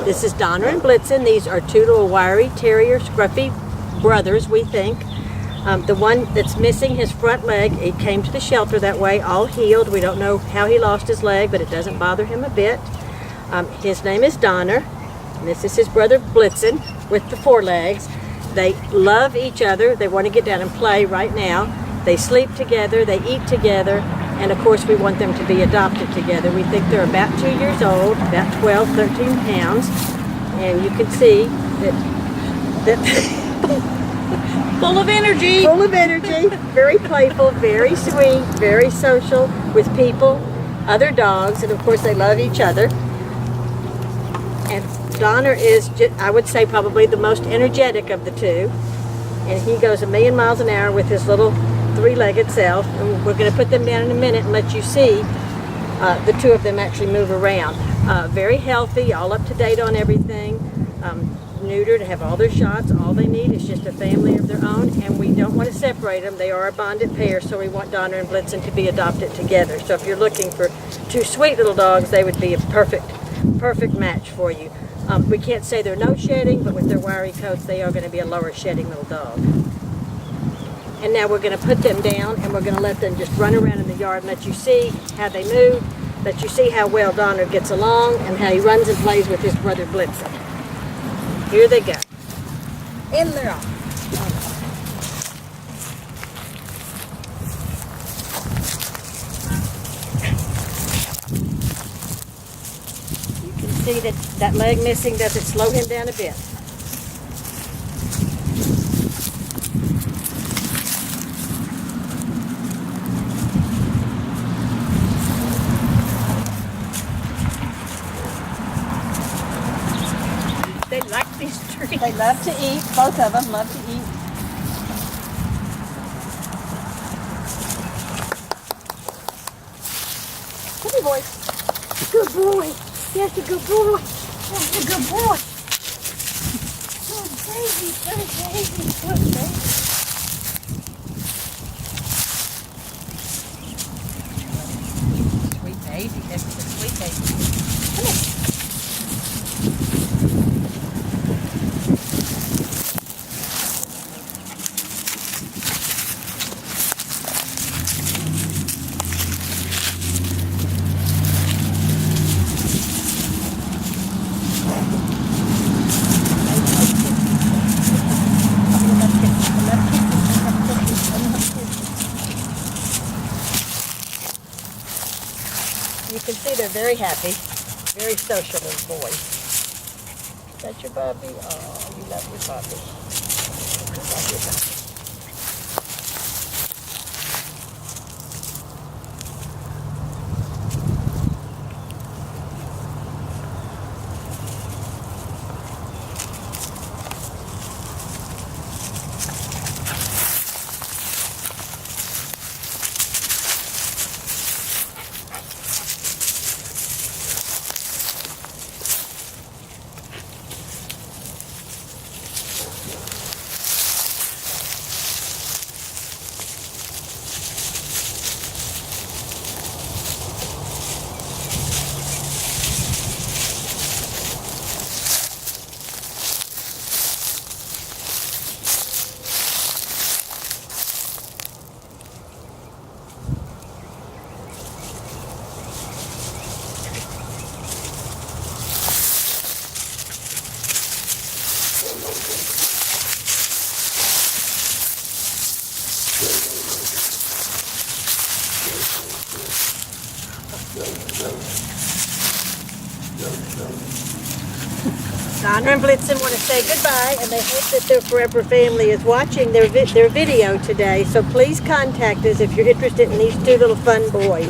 This is Donner and Blitzen. These are two little wiry terrier scruffy brothers, we think. The one that's missing his front leg, it came to the shelter that way, all healed. We don't know how he lost his leg, but it doesn't bother him a bit. His name is Donner, and this is his brother Blitzen with the four legs. They love each other. They want to get down and play right now. They sleep together, they eat together, and of course we want them to be adopted together. We think they're about 2 years old, about 12, 13 pounds, and you can see that full of energy. Full of energy, very playful, very sweet, very social with people, other dogs, and of course they love each other. And Donner is, I would say, probably the most energetic of the two, and he goes 1,000,000 miles an hour with his little three-legged self, and we're going to put them down in a minute and let you see the two of them actually move around. Very healthy, all up to date on everything, neutered, have all their shots. All they need is just a family of their own, and we don't want to separate them. They are a bonded pair, so we want Donner and Blitzen to be adopted together. So if you're looking for two sweet little dogs, they would be a perfect match for you. We can't say they're no shedding, but with their wiry coats, they are going to be a lower shedding little dog. And now we're going to put them down, and we're going to let them just run around in the yard and let you see how they move, let you see how well Donner gets along, and how he runs and plays with his brother Blitzen. Here they go. In there. You can see that that leg missing doesn't slow him down a bit. They like these trees. They love to eat. Both of them love to eat. Come here, boy. Good boy. That's a good boy. That's a good boy. Good baby. Good baby. Good baby. Sweet baby. That's a sweet baby. Come here. You can see they're very happy, very social little boys. Is that your puppy? Oh, you love your puppy. You love your puppy. Donner and Blitzen want to say goodbye, and they hope that their forever family is watching their video today. So please contact us if you're interested in these two little fun boys.